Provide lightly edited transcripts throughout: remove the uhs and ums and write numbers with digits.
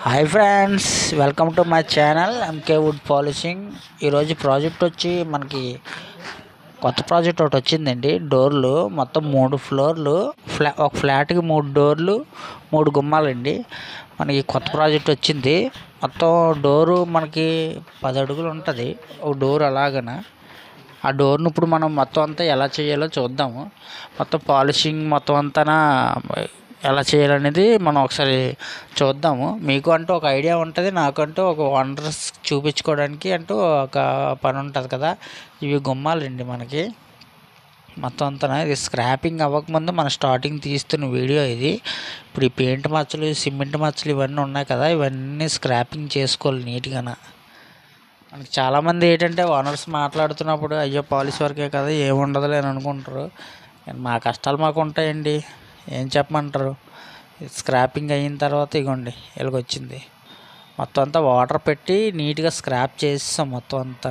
Hi friends, welcome to my channel MK wood polishing. ఈరోజు project వచ్చి మనకి కొత్త ప్రాజెక్ట్ ఒకటి వచ్చిందండి. డోర్లు మొత్తం 3 ఫ్లోర్లు, ఒక ఫ్లాట్కి 3 డోర్లు 3 గుమ్మాలండి. మనకి కొత్త ప్రాజెక్ట్ వచ్చింది. మొత్తం డోరు మనకి 10 అడుగులు ఉంటుంది ఒక డోర్. అలాగన ఆ డోర్ను ఇప్పుడు మనం మొత్తం అంతా ఎలా చేయాలో చూద్దాము. మొత్తం పాలిషింగ్ మొత్తం అంతా ఎలా చేయాలనేది మనం ఒకసారి చూద్దాము. మీకు అంటూ ఒక ఐడియా ఉంటుంది, నాకంటూ ఒక వండర్స్ చూపించుకోవడానికి అంటూ ఒక పని ఉంటుంది కదా. ఇవి గుమ్మాలండి మనకి మొత్తం అంతా. ఇది స్క్రాపింగ్ అవ్వకముందు మనం స్టార్టింగ్ తీస్తున్న వీడియో ఇది. ఇప్పుడు ఈ పెయింట్ మచ్చలు, సిమెంట్ మచ్చలు ఇవన్నీ ఉన్నాయి కదా, ఇవన్నీ స్క్రాపింగ్ చేసుకోవాలి నీట్గా. మనకి చాలామంది ఏంటంటే ఓనర్స్ మాట్లాడుతున్నప్పుడు అయ్యో పాలిష్ వర్కే కదా ఏముండదులే అని అనుకుంటారు. మా కష్టాలు మాకు ఉంటాయండి, ఏం చెప్పమంటారు. స్క్రాపింగ్ అయిన తర్వాత ఇగోండి ఇలాగ వచ్చింది. మొత్తం అంతా వాటర్ పెట్టి నీట్గా స్క్రాప్ చేసాం మొత్తం అంతా.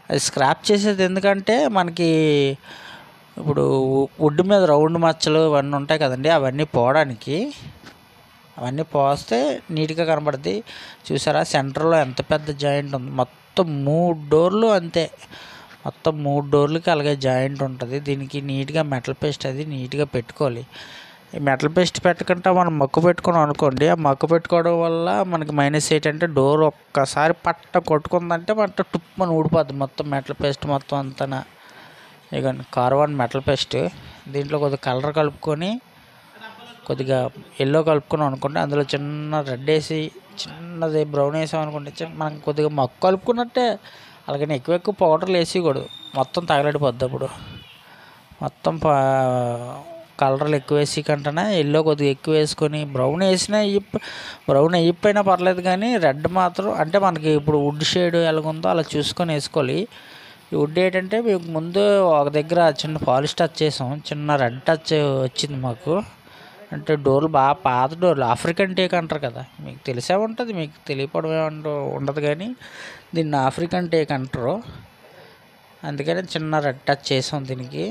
అది స్క్రాప్ చేసేది ఎందుకంటే మనకి ఇప్పుడు వుడ్ మీద రౌండ్ మచ్చలు ఇవన్నీ ఉంటాయి కదండి, అవన్నీ పోవడానికి. అవన్నీ పోస్తే నీట్గా కనబడుద్ది. చూసారా సెంటర్లో ఎంత పెద్ద జాయింట్ ఉంది. మొత్తం 3 డోర్లు అంతే. మొత్తం 3 డోర్లకి అలాగే జాయింట్ ఉంటుంది. దీనికి నీట్గా మెటల్ పేస్ట్ అది నీట్గా పెట్టుకోవాలి. ఈ మెటల్ పేస్ట్ పెట్టకుండా మనం మక్కు పెట్టుకున్నాం అనుకోండి, ఆ మక్కు పెట్టుకోవడం వల్ల మనకి మైనస్ ఏంటంటే డోర్ ఒక్కసారి పట్ట కొట్టుకుందంటే టుప్పని ఊడిపోద్ది మొత్తం మెటల్ పేస్ట్ మొత్తం అంతా. ఇక కార్బన్ మెటల్ పేస్ట్ దీంట్లో కొద్దిగా కలర్ కలుపుకొని, కొద్దిగా ఎల్లో కలుపుకున్నాం అనుకోండి, అందులో చిన్న రెడ్ వేసి చిన్నది బ్రౌన్ వేసాం అనుకోండి, మనం కొద్దిగా మక్కు కలుపుకున్నట్టే. అలాగని ఎక్కువ పౌడర్లు వేసేయకూడదు, మొత్తం తగలడిపోద్ది. అప్పుడు మొత్తం కలర్లు ఎక్కువ వేసి కంటేనే ఎల్లో కొద్దిగా ఎక్కువ వేసుకొని, బ్రౌన్ వేసినా బ్రౌన్ వేయకపోయినా పర్లేదు, కానీ రెడ్ మాత్రం అంటే మనకి ఇప్పుడు వుడ్ షేడ్ ఎలాగుందో అలా చూసుకొని వేసుకోవాలి. ఈ వుడ్ ఏంటంటే మీకు ముందు ఒక దగ్గర చిన్న పాలిష్ టచ్ చేసాం, చిన్న రెడ్ టచ్ వచ్చింది మాకు. అంటే డోర్లు బాగా పాత డోర్లు, ఆఫ్రికన్ టేక్ అంటారు కదా, మీకు తెలిసే ఉంటుంది, మీకు తెలియపడమే ఉండదు, కానీ దీన్ని ఆఫ్రికన్ టేక్ అంటారు. అందుకని చిన్న రెడ్ టచ్ చేసాం దీనికి.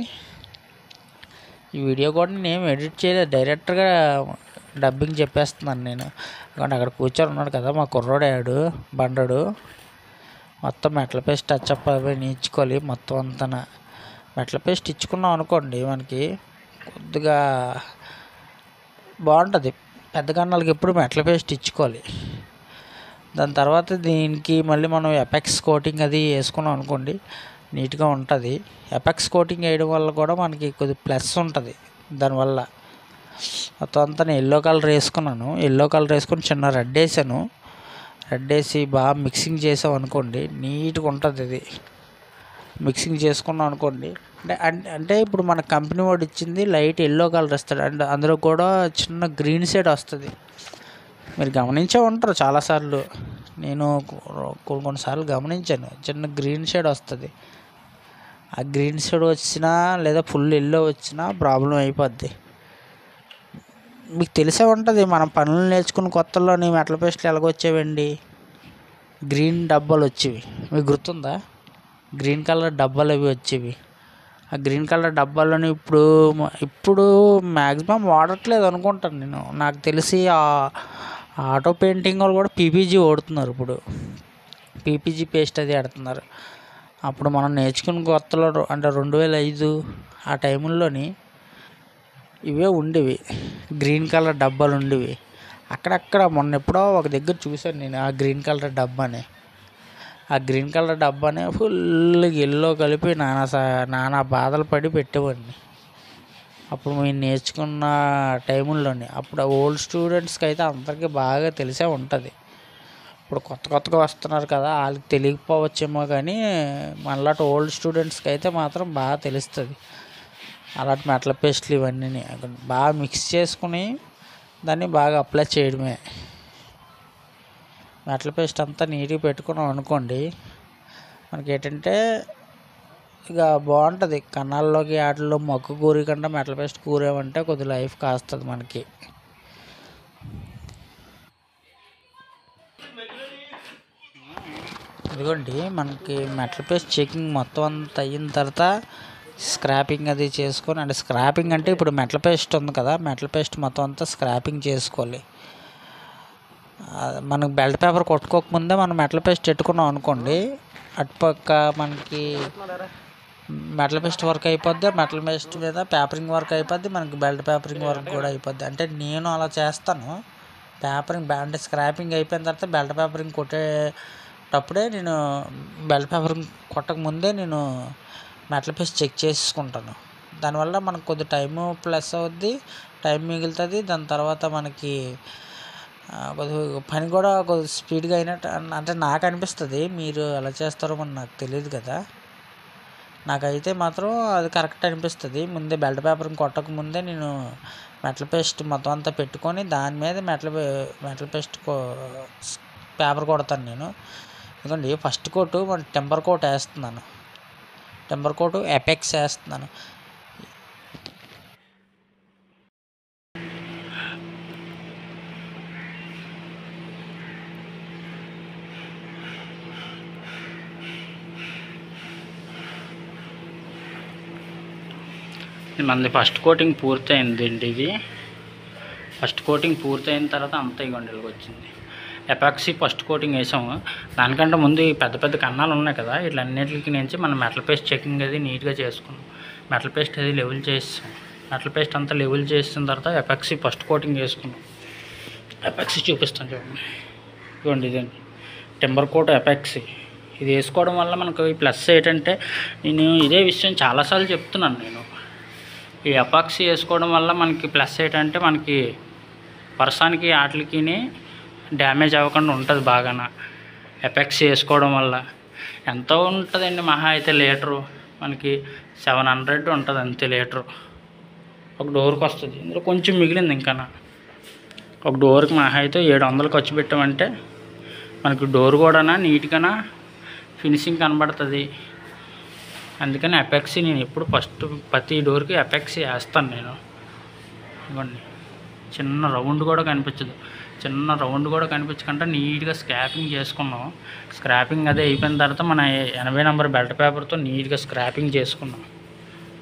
ఈ వీడియో కూడా నేను ఎడిట్ చేయలేదు, డైరెక్ట్గా డబ్బింగ్ చెప్పేస్తున్నాను నేను. కానీ అక్కడ కూర్చొని ఉన్నాడు కదా మా కుర్రోడాడు బండడు. మొత్తం మెటల్ పేస్ట్ టచ్ అప్ అవి ఇచ్చుకోవాలి మొత్తం అంతా. మెటల్ పేస్ట్ ఇచ్చుకున్నాం అనుకోండి మనకి కొద్దిగా బాగుంటుంది. పెద్ద కన్నాలకి ఎప్పుడు మెటల్ పేస్ట్ ఇచ్చుకోవాలి. దాని తర్వాత దీనికి మళ్ళీ మనం ఎపెక్స్ కోటింగ్ అది వేసుకున్నాం అనుకోండి, నీట్గా ఉంటుంది. ఎపెక్స్ కోటింగ్ వేయడం వల్ల కూడా మనకి కొద్ది ప్లస్ ఉంటుంది. దానివల్ల మొత్తం అంతా నేను ఎల్లో కలర్ వేసుకున్నాను. ఎల్లో కలర్ వేసుకొని చిన్న రెడ్ వేసాను. రెడ్ వేసి బాగా మిక్సింగ్ చేసాం అనుకోండి, నీట్గా ఉంటుంది. ఇది మిక్సింగ్ చేసుకున్నాం అనుకోండి, అంటే ఇప్పుడు మన కంపెనీ వాడు ఇచ్చింది లైట్ ఎల్లో కలర్ ఇస్తాడు, అండ్ అందులో కూడా చిన్న గ్రీన్ షేడ్ వస్తుంది. మీరు గమనించే ఉంటారు చాలాసార్లు, నేను కొన్నిసార్లు గమనించాను, చిన్న గ్రీన్ షేడ్ వస్తుంది. ఆ గ్రీన్ షేడ్ వచ్చినా లేదా ఫుల్ ఎల్లో వచ్చినా ప్రాబ్లం అయిపోద్ది. మీకు తెలిసే ఉంటుంది, మనం పనులు నేర్చుకున్న కొత్తలోని మెటల్ పేస్ట్లు ఎలాగొచ్చేవండి, గ్రీన్ డబ్బాలు వచ్చేవి. మీకు గుర్తుందా? గ్రీన్ కలర్ డబ్బాలు అవి వచ్చేవి. ఆ గ్రీన్ కలర్ డబ్బాలని ఇప్పుడు మ్యాక్సిమం వాడట్లేదు అనుకుంటాను నేను. నాకు తెలిసి ఆటో పెయింటింగ్ వాళ్ళు కూడా పీపీజీ వాడుతున్నారు ఇప్పుడు. పీపీజీ పేస్ట్ అది ఆడుతున్నారు. అప్పుడు మనం నేర్చుకున్న కొత్తలో అంటే 2005 ఆ టైంలోని ఇవే ఉండేవి, గ్రీన్ కలర్ డబ్బాలు ఉండేవి. అక్కడక్కడ మొన్న ఎప్పుడో ఒక దగ్గర చూశాను నేను ఆ గ్రీన్ కలర్ డబ్బాని. ఆ గ్రీన్ కలర్ డబ్బాని ఫుల్ ఎల్లో కలిపి నానా బాధలు పడి పెట్టేవాడిని అప్పుడు మేము నేర్చుకున్న టైంలోని. అప్పుడు ఓల్డ్ స్టూడెంట్స్కి అయితే అందరికీ బాగా తెలిసే ఉంటుంది. ఇప్పుడు కొత్తగా వస్తున్నారు కదా, వాళ్ళకి తెలియకపోవచ్చేమో, కానీ మనలాంటి ఓల్డ్ స్టూడెంట్స్కి అయితే మాత్రం బాగా తెలుస్తుంది. అలాంటి మెటల్ పేస్ట్లు ఇవన్నీ బాగా మిక్స్ చేసుకుని దాన్ని బాగా అప్లై చేయడమే. మెటల్ పేస్ట్ అంతా నీట్గా పెట్టుకున్నాం అనుకోండి, మనకి ఏంటంటే ఇక బాగుంటుంది. కన్నాల్లోకి వాటిల్లో మొక్క కూరి కంటే మెటల్ పేస్ట్ కూరేమంటే కొద్ది లైఫ్ కాస్తుంది మనకి. ఇదిగోండి మనకి మెటల్ పేస్ట్ చెకింగ్ మొత్తం అంతా అయిన తర్వాత స్క్రాపింగ్ అది చేసుకొని, అంటే స్క్రాపింగ్ అంటే ఇప్పుడు మెటల్ పేస్ట్ ఉంది కదా, మెటల్ పేస్ట్ మొత్తం అంతా స్క్రాపింగ్ చేసుకోవాలి. మనకు బెల్ట్ పేపర్ కొట్టుకోకముందే మనం మెటల్ పేస్ట్ పెట్టుకున్నాం అనుకోండి, అటుపక్క మనకి మెటల్ పేస్ట్ వర్క్ అయిపోద్ది, మెటల్ పేస్ట్ మీద పేపరింగ్ వర్క్ అయిపోద్ది, మనకి బెల్ట్ పేపరింగ్ వర్క్ కూడా అయిపోద్ది. అంటే నేను అలా చేస్తాను. పేపరింగ్ అంటే స్క్రాపింగ్ అయిపోయిన తర్వాత బెల్ట్ పేపరింగ్ కొట్టేటప్పుడే నేను బెల్ట్ పేపరింగ్ కొట్టక ముందే నేను మెటల్ పేస్ట్ చెక్ చేసుకుంటాను. దానివల్ల మనకు కొద్ది టైము ప్లస్ అవుద్ది, టైం మిగులుతుంది. దాని తర్వాత మనకి కొద్దిగా పని కూడా కొద్దిగా స్పీడ్గా అయినట్టు అంటే నాకు అనిపిస్తుంది. మీరు ఎలా చేస్తారో మరి నాకు తెలియదు కదా. నాకైతే మాత్రం అది కరెక్ట్ అనిపిస్తుంది. ముందే బెల్ట్ పేపర్ని కొట్టక ముందే నేను మెటల్ పేస్ట్ మొత్తం అంతా పెట్టుకొని దాని మీద మెటల్ పేస్ట్ పేపర్ కొడతాను నేను. ఎందుకంటే ఫస్ట్ కోటు మన టెంపర్ కోట్ వేస్తున్నాను, టెంపర్ కోటు ఎపెక్స్ వేస్తున్నాను. మనది ఫస్ట్ కోటింగ్ పూర్తయిందండి. ఇది ఫస్ట్ కోటింగ్ పూర్తయిన తర్వాత అంతా ఇవ్వండి వచ్చింది. ఎపాక్సీ ఫస్ట్ కోటింగ్ వేసాము. దానికంటే ముందు పెద్ద పెద్ద కన్నాలు ఉన్నాయి కదా, వీటన్నిటికి నుంచి మనం మెటల్ పేస్ట్ చెకింగ్ అది నీట్గా చేసుకున్నాం. మెటల్ పేస్ట్ అది లెవెల్ చేసాం. మెటల్ పేస్ట్ అంతా లెవెల్ చేసిన తర్వాత ఎపాక్సీ ఫస్ట్ కోటింగ్ వేసుకున్నాం. ఎపాక్సీ చూపిస్తాను చూడండి. ఇవ్వండి ఇదండి టెంపర్ కోట్ ఎపాక్సీ. ఇది వేసుకోవడం వల్ల మనకు ప్లస్ ఏంటంటే, నేను ఇదే విషయం చాలాసార్లు చెప్తున్నాను. నేను ఈ ఎపాక్సీ వేసుకోవడం వల్ల మనకి ప్లస్ ఏంటంటే, మనకి వర్షానికి వాటికి డ్యామేజ్ అవ్వకుండా ఉంటుంది. బాగా ఎపాక్సీ వేసుకోవడం వల్ల ఎంతో ఉంటుందండి, మహా అయితే లీటరు మనకి 700 ఉంటుంది అంతే లీటరు ఒక డోర్కి వస్తుంది. ఇందులో కొంచెం మిగిలింది. ఇంకా ఒక డోర్కి మహా అయితే 700 ఖర్చు పెట్టామంటే మనకి డోర్ కూడా నీట్గా ఫినిషింగ్ కనబడుతుంది. అందుకని ఎపాక్సీ నేను ఎప్పుడు ఫస్ట్ ప్రతి డోర్కి ఎపాక్సీ వేస్తాను నేను. ఇవ్వండి చిన్న రౌండ్ కూడా కనిపించదు, చిన్న రౌండ్ కూడా కనిపించకుండా నీట్గా స్క్రాపింగ్ చేసుకున్నాం. స్క్రాపింగ్ అదే అయిపోయిన తర్వాత మన 80 నెంబర్ బెల్ట్ పేపర్తో నీట్గా స్క్రాపింగ్ చేసుకున్నాం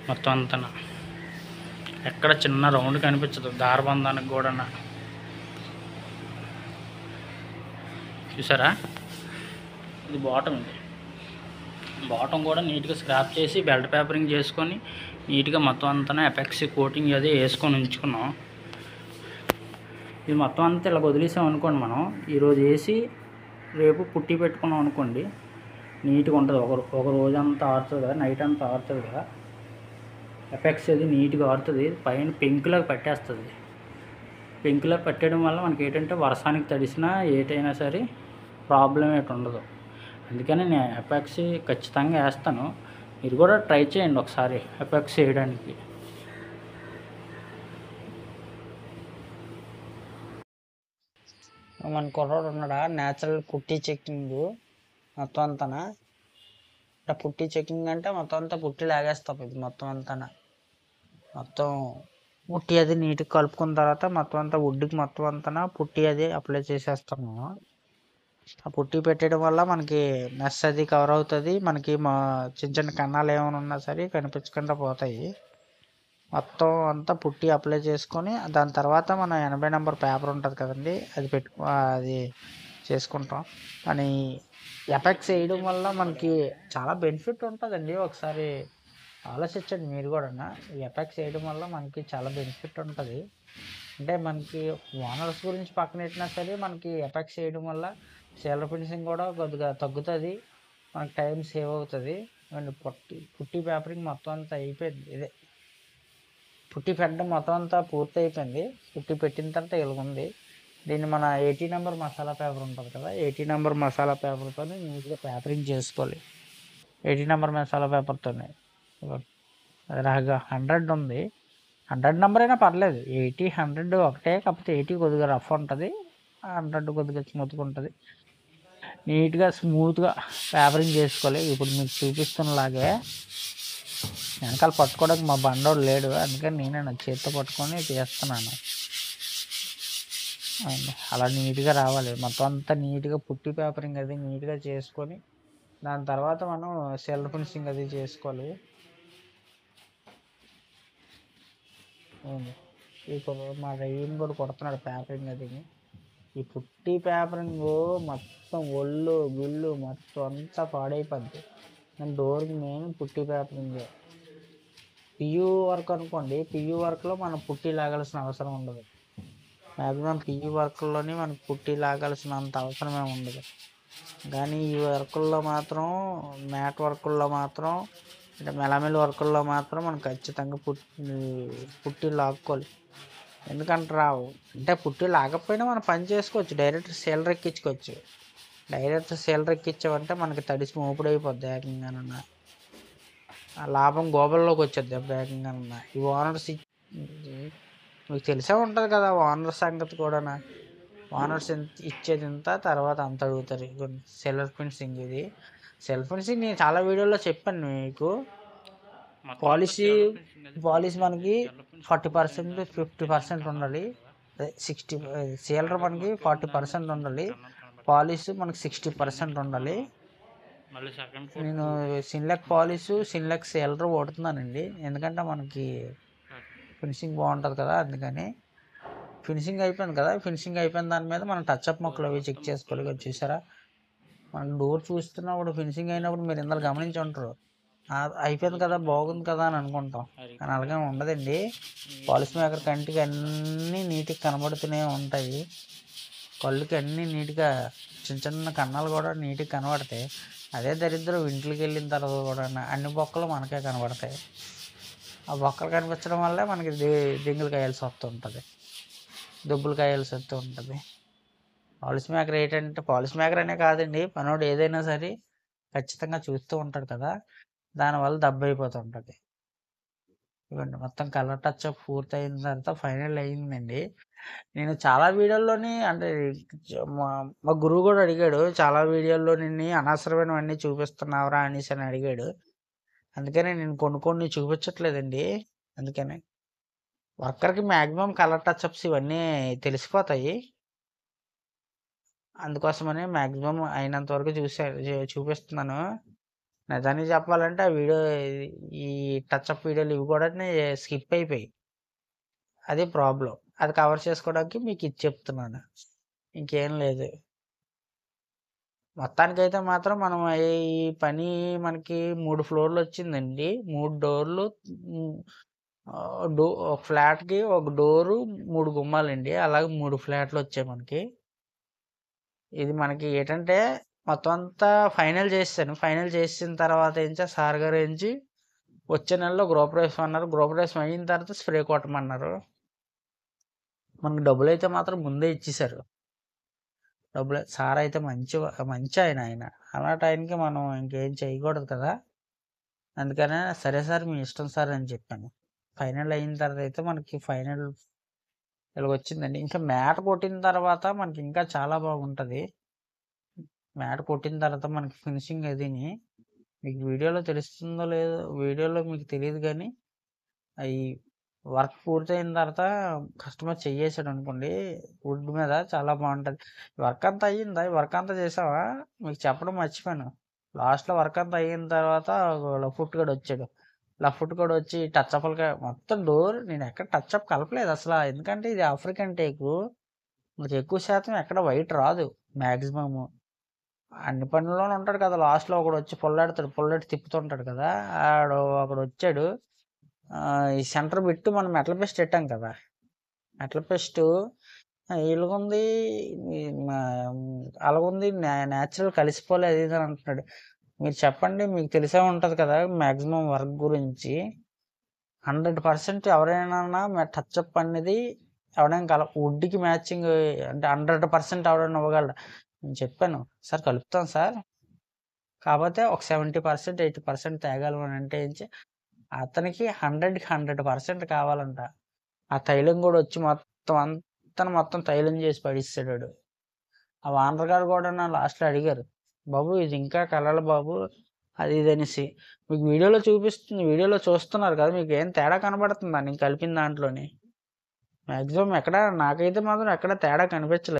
మొత్తం అంతా. ఎక్కడ చిన్న రౌండ్ కనిపించదు. దారబంధానికి కూడా చూసారా, ఇది బాటం. ఇది బాటం కూడా నీట్గా స్క్రాప్ చేసి బెల్ట్ పేపరింగ్ చేసుకొని నీట్గా మొత్తం అంతా ఎపాక్సీ కోటింగ్ అది వేసుకొని ఉంచుకున్నాం. ఇది మొత్తం అంతా ఇలా వదిలేసాం అనుకోండి, మనం ఈరోజు వేసి రేపు పుట్టి పెట్టుకున్నాం అనుకోండి, నీట్గా ఉంటుంది. ఒక రోజంతా ఆరుతుంది కదా, నైట్ అంతా ఆరుతుంది కదా, ఎపాక్సీ అది నీట్గా ఆరుతుంది. పైన పెంకులాగా పట్టేస్తుంది. పెంకులాగా పట్టేయడం వల్ల మనకి ఏంటంటే వర్షానికి తడిసినా ఏటైనా సరే ప్రాబ్లం ఏటి ఉండదు. అందుకని నేను ఎపాక్సీ ఖచ్చితంగా వేస్తాను. మీరు కూడా ట్రై చేయండి ఒకసారి ఎపాక్సీ వేయడానికి. మన కుర్రోడు ఉన్నాడా న్యాచురల్ పుట్టి చెకింగ్ మొత్తం అంతా. పుట్టి చెకింగ్ అంటే మొత్తం అంతా పుట్టి లాగేస్తాం. ఇది మొత్తం అంతా మొత్తం పుట్టి అది నీట్గా కలుపుకున్న తర్వాత మొత్తం అంతా వుడ్కి మొత్తం అంతా పుట్టి అది అప్లై చేసేస్తాము. ఆ పుట్టి పెట్టడం వల్ల మనకి మెస్ అది కవర్ అవుతుంది. మనకి మా చిన్న చిన్న కన్నాలు ఏమైనా ఉన్నా సరే కనిపించకుండా పోతాయి. మొత్తం అంతా పుట్టి అప్లై చేసుకొని దాని తర్వాత మన 80 నెంబర్ పేపర్ ఉంటుంది కదండి, అది అది చేసుకుంటాం. కానీ ఎపాక్సీ వేయడం వల్ల మనకి చాలా బెనిఫిట్ ఉంటుందండి. ఒకసారి ఆలోచించండి మీరు కూడా. ఈ ఎపాక్సీ వేయడం వల్ల మనకి చాలా బెనిఫిట్ ఉంటుంది. అంటే మనకి ఓనర్స్ గురించి పక్కన పెట్టినా సరే మనకి ఎపాక్సీ వేయడం వల్ల సిల్వర్ ఫినిషింగ్ కూడా కొద్దిగా తగ్గుతుంది, మనకి టైం సేవ్ అవుతుంది. అండ్ పుట్టి పేపరింగ్ మొత్తం అంతా అయిపోయింది. ఇదే పుట్టి పెట్టడం మొత్తం అంతా పూర్తి అయిపోయింది. పుట్టి పెట్టిన తర్వాత ఇలాగుంది. దీన్ని మన 80 నెంబర్ మసాలా పేపర్ ఉంటుంది కదా, 80 నెంబర్ మసాలా పేపర్తో నీట్గా పేపరింగ్ చేసుకోవాలి. 80 నెంబర్ మసాలా పేపర్తో అది రాగా 100 ఉంది. 100 నెంబర్ అయినా పర్లేదు, 80 100 ఒకటే. కాకపోతే 80 కొద్దిగా రఫ్ ఉంటుంది, 100 కొద్దిగా స్మూత్గా ఉంటుంది. నీట్గా స్మూత్గా పేపరింగ్ చేసుకోవాలి. ఇప్పుడు మీకు చూపిస్తున్నలాగే వెనకాల పట్టుకోవడానికి మా బండోడు లేడు, అందుకని నేనే నా చేతితో పట్టుకొని చేస్తున్నాను. అలా నీట్గా రావాలి. మొత్తం అంతా నీట్గా పుట్టి పేపరింగ్ అది నీట్గా చేసుకొని దాని తర్వాత మనం సెల్ఫ్ ఫినిషింగ్ అది చేసుకోవాలి. మా రయ్యని కూడా కొడుతున్నాడు పేపరింగ్ అది. ఈ పుట్టి పేపరింగ్ మొత్తం ఒళ్ళు గిల్లు మొత్తం అంతా పాడైపోద్ది. నేను డోర్కి మెయిన్ పుట్టి పేపరింగ్. పియూ వర్క్ అనుకోండి, పియూ వర్క్లో మనం పుట్టి లాగాల్సిన అవసరం ఉండదు. మ్యాక్సిమం పియూ వర్క్లోని మనకు పుట్టి లాగాల్సినంత అవసరమే ఉండదు. కానీ ఈ వర్కుల్లో మాత్రం, మ్యాట్ వర్కుల్లో మాత్రం, అంటే మెలమెల్ వర్కుల్లో మాత్రం మనం ఖచ్చితంగా పుట్టి లాక్కోవాలి. ఎందుకంటే రావు, అంటే పుట్టి లాగకపోయినా మనం పని చేసుకోవచ్చు, డైరెక్ట్ సీలర్ ఎక్కించుకోవచ్చు. డైరెక్ట్ సీలర్ ఎక్కించామంటే మనకి తడిసి మోపుడు అయిపోద్ది ఏకంగానన్నా. ఆ లాభం గోబల్లోకి వచ్చేద్ది ఏకంగానన్నా. ఈ ఓనర్స్ మీకు తెలిసే ఉంటుంది కదా ఓనర్ సంగతి కూడా. ఓనర్స్ ఇచ్చేది ఇంత, తర్వాత అంత అడుగుతారు. Self finishing. ఇది సెల్ఫ్ ఫినిషింగ్ నేను చాలా వీడియోలో చెప్పాను మీకు. పాలిష్ మనకి 40%, 50% ఉండాలి. అదే 60 సీలర్ మనకి 40% ఉండాలి, పాలిష్ మనకి 60% ఉండాలి. నేను సిన్లెక్ పాలిష్, సిన్లెక్ సీలర్ వాడుతున్నానండి, ఎందుకంటే మనకి ఫినిషింగ్ బాగుంటుంది కదా. అందుకని ఫినిషింగ్ అయిపోయింది కదా, ఫినిషింగ్ అయిపోయిన దాని మీద మనం టచ్అప్ మొక్కలు అవి చెక్ చేసుకోవాలి కదా. చూసారా, మనం డోర్ చూస్తున్నప్పుడు ఫినిషింగ్ అయినప్పుడు మీరు ఇందులో గమనించి ఉంటారు, అయిపోయింది కదా, బాగుంది కదా అని అనుకుంటాం. కానీ అలాగే ఉండదండి. పాలిష్ మేకర్ కంటికి అన్నీ నీట్గా కనబడుతూనే ఉంటాయి. కళ్ళుకి అన్నీ నీట్గా చిన్న చిన్న కన్నాలు కూడా నీట్గా కనబడతాయి. అదే దరిద్రం ఇంట్లోకి వెళ్ళిన తర్వాత కూడా అన్ని బొక్కలు మనకే కనబడతాయి. ఆ బొక్కలు కనిపించడం వల్లే మనకి దింగులు కాయాల్సి వస్తుంటుంది, దుబ్బులు కాయాల్సి వస్తూ ఉంటుంది. పాలిష్ మేకర్ ఏంటంటే, పాలిష్ మేకర్ అనే కాదండి, పనోడు ఏదైనా సరే ఖచ్చితంగా చూస్తూ ఉంటాడు కదా, దానివల్ల దెబ్బ అయిపోతుంటుంది. ఇవ్వండి మొత్తం కలర్ టచ్అప్ పూర్తి అయిన తర్వాత ఫైనల్ అయ్యిందండి. నేను చాలా వీడియోల్లోని, అంటే మా గురువు కూడా అడిగాడు, చాలా వీడియోల్లో నిన్ను అనవసరమైనవన్నీ చూపిస్తున్నావురా అనేసి అని అడిగాడు. అందుకనే నేను కొన్ని చూపించట్లేదండి. అందుకనే వర్కర్కి మ్యాక్సిమం కలర్ టచ్అప్స్ ఇవన్నీ తెలిసిపోతాయి. అందుకోసమని మ్యాక్సిమం అయినంత వరకు చూపిస్తున్నాను. నిజానికి చెప్పాలంటే ఆ వీడియో, ఈ టచ్అప్ వీడియోలు ఇవి కూడా స్కిప్ అయిపోయి, అది ప్రాబ్లం. అది కవర్ చేసుకోవడానికి మీకు ఇది చెప్తున్నాను, ఇంకేం లేదు. మొత్తానికైతే మాత్రం మనం ఈ పని మనకి 3 ఫ్లోర్లు వచ్చిందండి. 3 డోర్లు, ఒక ఫ్లాట్కి ఒక డోరు, 3 గుమ్మాలండి. అలాగే 3 ఫ్లాట్లు వచ్చాయి మనకి. ఇది మనకి ఏంటంటే మొత్తం అంతా ఫైనల్ చేశాను. ఫైనల్ చేసిన తర్వాత ఏంచి సార్ గారు ఏంచి వచ్చే నెలలో గృహప్రవేశం అన్నారు. గృహప్రవేశం అయిన తర్వాత స్ప్రే కొట్టమన్నారు. మనకు డబ్బులు అయితే మాత్రం ముందే ఇచ్చేశారు. డబ్బులు సార్ అయితే మంచి ఆయన అలాంటి ఆయనకి మనం ఇంకేం చేయకూడదు కదా. అందుకనే సరే సార్ మీ ఇష్టం సార్ అని చెప్పాను. ఫైనల్ అయిన తర్వాత అయితే మనకి ఫైనల్ ఇలా వచ్చిందండి. ఇంకా మ్యాట్ కొట్టిన తర్వాత మనకి ఇంకా చాలా బాగుంటుంది. మ్యాట్ కొట్టిన తర్వాత మనకి ఫినిషింగ్ అదిని మీకు వీడియోలో తెలుస్తుందో లేదో, వీడియోలో మీకు తెలియదు, కానీ అవి వర్క్ పూర్తయిన తర్వాత కస్టమర్ చెయ్యేసాడు అనుకోండి వుడ్ మీద, చాలా బాగుంటుంది. వర్క్ అంతా అయ్యిందా, వర్క్ అంతా చేసావా మీకు చెప్పడం మర్చిపోయాను. లాస్ట్లో వర్క్ అంతా అయిన తర్వాత లఫుట్ కూడా వచ్చాడు. లఫుట్ కూడా వచ్చి టచ్అప్లుగా మొత్తం డోర్ నేను ఎక్కడ టచ్అప్ కలపలేదు అసలు, ఎందుకంటే ఇది ఆఫ్రికన్ టేకు, మీకు ఎక్కువ శాతం ఎక్కడ వైట్ రాదు. మ్యాక్సిమము అన్ని పనుల్లోనే ఉంటాడు కదా, లాస్ట్లో ఒకడు వచ్చి పుల్లెట్టి తిప్పుతుంటాడు కదా, ఒకడు వచ్చాడు. ఈ సెంటర్ బిట్టు మనం మెటల్ పేస్ట్ పెట్టాం కదా, మెటల్ పేస్ట్ ఇలాగుంది, అలాగుంది, న్యాచురల్ కలిసిపోలేదు ఇది అని అంటున్నాడు. మీరు చెప్పండి, మీకు తెలిసే ఉంటుంది కదా మ్యాక్సిమం వర్క్ గురించి. 100% ఎవరైనా టచ్అప్ అనేది ఎవడైనా వుడ్కి మ్యాచింగ్ అంటే 100% ఎవడైనా ఇవ్వగలడు. నేను చెప్పాను సార్ కలుపుతాను సార్, కాకపోతే ఒక 70%, 80% తేగలమని అంటే ఏంచి అతనికి 100కి 100% కావాలంట. ఆ తైలం కూడా వచ్చి మొత్తం తైలం చేసి పడిస్తాడు. ఆ వానర్ గారు కూడా నా లాస్ట్లో అడిగారు, బాబు ఇది ఇంకా కలవాలి బాబు అది ఇది అనేసి. మీకు వీడియోలో చూపిస్తుంది, వీడియోలో చూస్తున్నారు కదా, మీకు ఏం తేడా కనబడుతుందా నేను కలిపిన దాంట్లోని? మ్యాక్సిమం నాకైతే మాత్రం ఎక్కడ తేడా కనిపించలేదు.